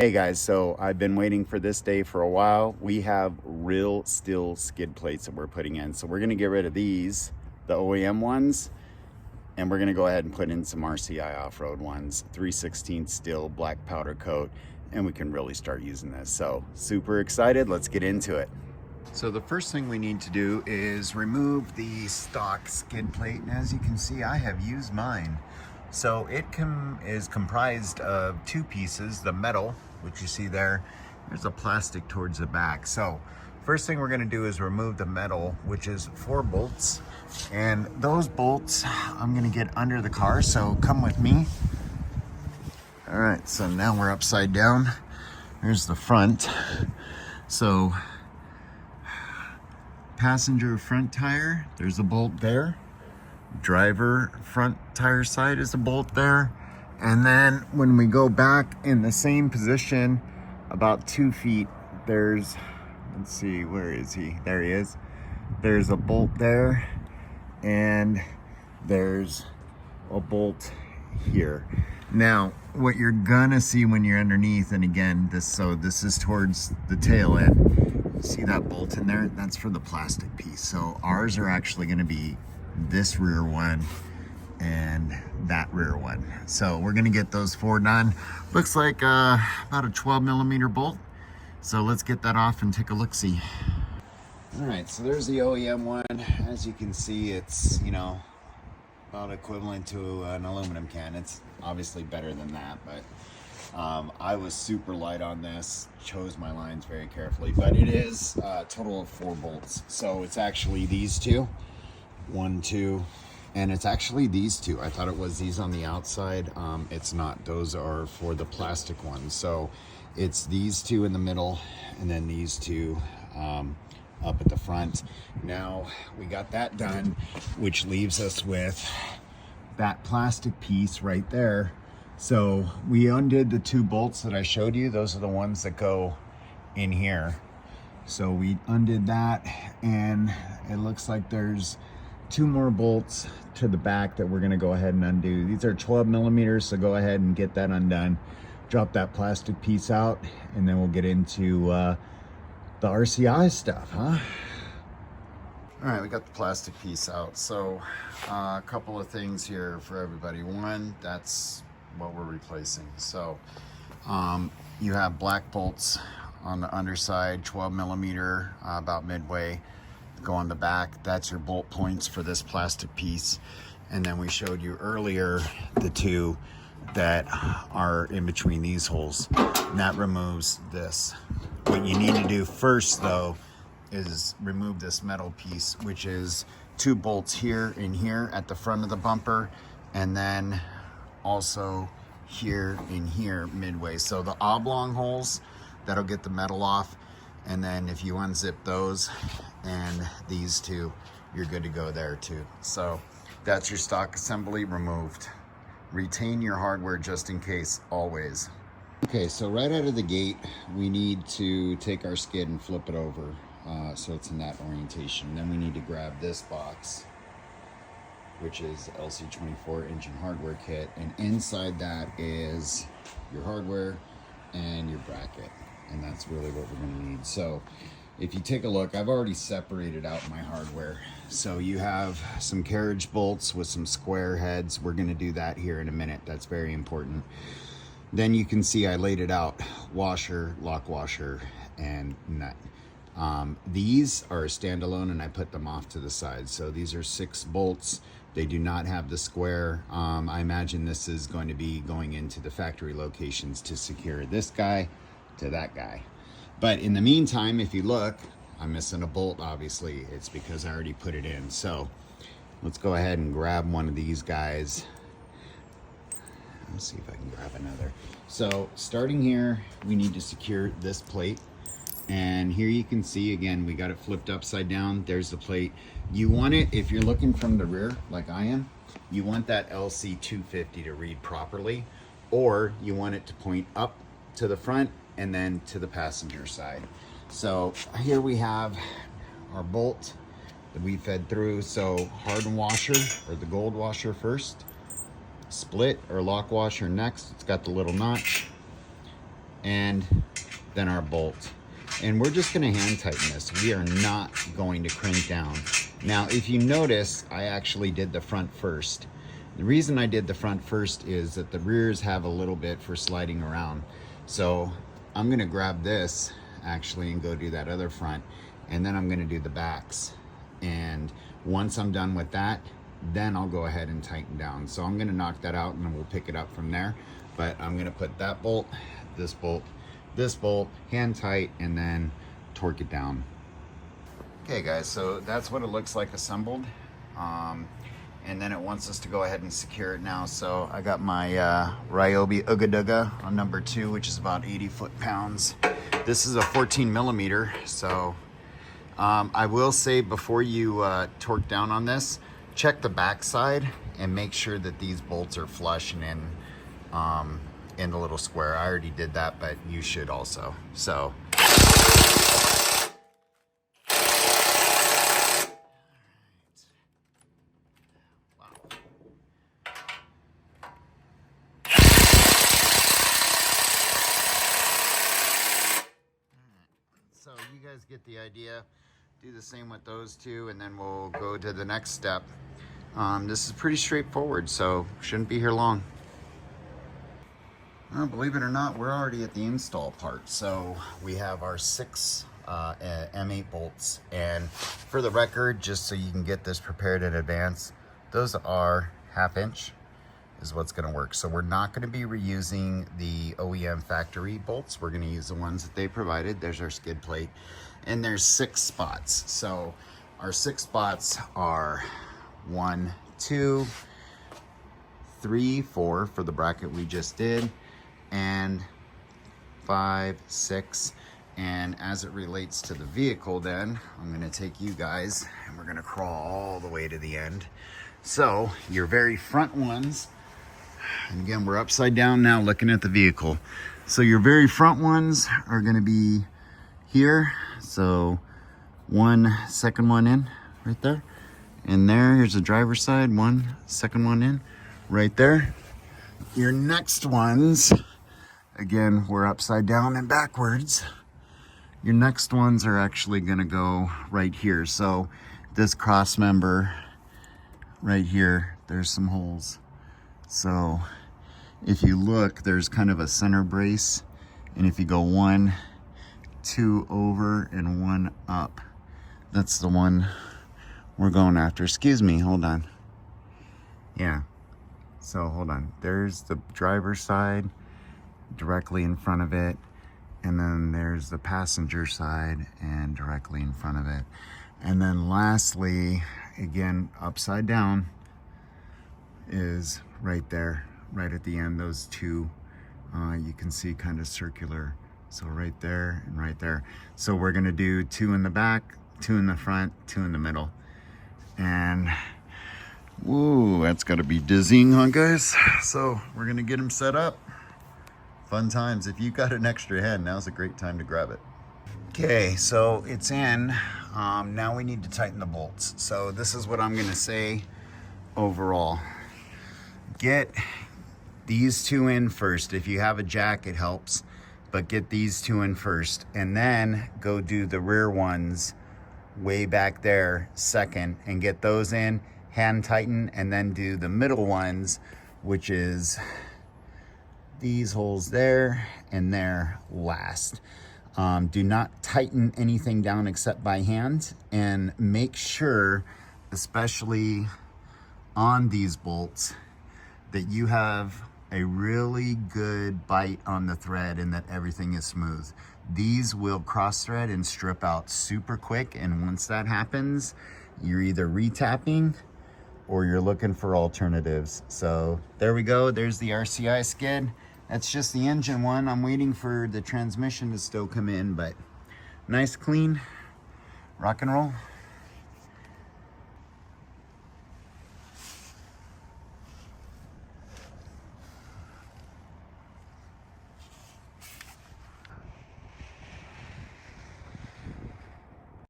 Hey guys, so I've been waiting for this day for a while. We have real steel skid plates that we're putting in. So we're gonna get rid of these, the OEM ones, and we're gonna go ahead and put in some RCI Off-Road ones, 3/16 steel, black powder coat, and we can really start using this. So super excited, let's get into it. So the first thing we need to do is remove the stock skid plate. And as you can see, I have used mine. So it is comprised of two pieces, the metal, which you see there. There's a plastic towards the back. So first thing we're gonna do is remove the metal, which is 4 bolts. And those bolts, I'm gonna get under the car, so come with me. All right, so now we're upside down. Here's the front. So passenger front tire, there's a bolt there. Driver front tire side is a bolt there. And then when we go back in the same position, about 2 feet, there's, let's see, where is he? There he is. There's a bolt there, and there's a bolt here. Now, what you're gonna see when you're underneath, and again, this is towards the tail end. See that bolt in there? That's for the plastic piece. So ours are actually gonna be this rear one and that rear one. So we're gonna get those 4 done. Looks like about a 12mm bolt. So let's get that off and take a look-see. All right, so there's the OEM one. As you can see, it's, you know, about equivalent to an aluminum can. It's obviously better than that, but I was super light on this, chose my lines very carefully, but it is a total of 4 bolts. So it's actually these two, 1, 2, and it's actually these two. I thought it was these on the outside. It's not. Those are for the plastic ones. So it's these two in the middle, and then these two up at the front. Now we got that done, which leaves us with that plastic piece right there. So we undid the 2 bolts that I showed you. Those are the ones that go in here. So we undid that, and it looks like there's 2 more bolts to the back that we're gonna go ahead and undo. These are 12mm, so go ahead and get that undone. Drop that plastic piece out, and then we'll get into the RCI stuff, huh? All right, we got the plastic piece out. So a couple of things here for everybody. One, that's what we're replacing. So you have black bolts on the underside, 12mm, about midway, go on the back. That's your bolt points for this plastic piece. And then we showed you earlier the 2 that are in between these holes, and that removes this. What you need to do first, though, is remove this metal piece, which is 2 bolts here and here at the front of the bumper, and then also here and here midway. So the oblong holes, that'll get the metal off, and then if you unzip those and these 2, you're good to go there too. So that's your stock assembly removed. Retain your hardware just in case, always. Okay, so right out of the gate, we need to take our skid and flip it over so it's in that orientation. Then we need to grab this box, which is LC24 engine hardware kit, and inside that is your hardware and your bracket, and that's really what we're gonna need. So if you take a look, I've already separated out my hardware. So you have some carriage bolts with some square heads. We're gonna do that here in a minute. That's very important. Then you can see I laid it out: washer, lock washer, and nut. These are standalone, and I put them off to the side. So these are 6 bolts. They do not have the square. I imagine this is going to be going into the factory locations to secure this guy to that guy. But in the meantime, if you look, I'm missing a bolt, obviously. It's because I already put it in. So let's go ahead and grab one of these guys. Let's see if I can grab another. So starting here, we need to secure this plate. And here you can see, again, we got it flipped upside down. There's the plate. You want it, if you're looking from the rear, like I am, you want that LC250 to read properly, or you want it to point up to the front and then to the passenger side. So here we have our bolt that we fed through. So harden washer, or the gold washer first, split or lock washer next. It's got the little notch. and then our bolt. And we're just gonna hand tighten this. We are not going to crank down. Now, if you notice, I actually did the front first. The reason I did the front first is that the rears have a little bit for sliding around. So I'm gonna grab this actually and go do that other front, and then I'm gonna do the backs. And once I'm done with that, then I'll go ahead and tighten down. So I'm gonna knock that out and then we'll pick it up from there. But I'm gonna put that bolt, this bolt, hand tight, and then torque it down. Okay guys, so that's what it looks like assembled. And then it wants us to go ahead and secure it now. So I got my Ryobi Ooga Dooga on number 2, which is about 80 foot-pounds. This is a 14 millimeter. So I will say, before you torque down on this, check the back side and make sure that these bolts are flush and in the little square. I already did that, but you should also. So so you guys get the idea. Do the same with those two, and then we'll go to the next step. This is pretty straightforward, so shouldn't be here long. Well, believe it or not, we're already at the install part. So we have our 6 M8 bolts, and for the record, just so you can get this prepared in advance, those are 1/2 inch is what's going to work. So we're not going to be reusing the OEM factory bolts. We're going to use the ones that they provided. There's our skid plate, and there's 6 spots. So our 6 spots are 1, 2, 3, 4 for the bracket we just did, and 5, 6. And as it relates to the vehicle, then I'm going to take you guys and we're going to crawl all the way to the end. So your very front ones, and again, we're upside down now looking at the vehicle. So your very front ones are going to be here. So 1 second one in right there. And here's the driver's side, 1 second one in right there. Your next ones, again, we're upside down and backwards. Your next ones are actually going to go right here. So this cross member right here, there's some holes. So if you look, there's kind of a center brace, and if you go 1, 2 over and 1 up, that's the one we're going after. Excuse me, hold on. Yeah, so hold on. There's the driver's side directly in front of it, and then there's the passenger side and directly in front of it. And then lastly, again, upside down, is right there, right at the end. Those 2 you can see kind of circular. So right there and right there. So we're gonna do 2 in the back, 2 in the front, 2 in the middle. And whoa, that's gotta be dizzying, huh guys? So we're gonna get them set up. Fun times. If you got an extra hand, now's a great time to grab it. Okay, so it's in. Now we need to tighten the bolts. So this is what I'm gonna say overall. Get these 2 in first. If you have a jack, it helps, but get these 2 in first, and then go do the rear ones way back there second, and get those in, hand tighten, and then do the middle ones, which is these holes there and there last. Do not tighten anything down except by hand, and make sure, especially on these bolts, that you have a really good bite on the thread and that everything is smooth. These will cross thread and strip out super quick, and once that happens, you're either retapping or you're looking for alternatives. So there we go, there's the RCI skid. That's just the engine one. I'm waiting for the transmission to still come in, but nice, clean, rock and roll.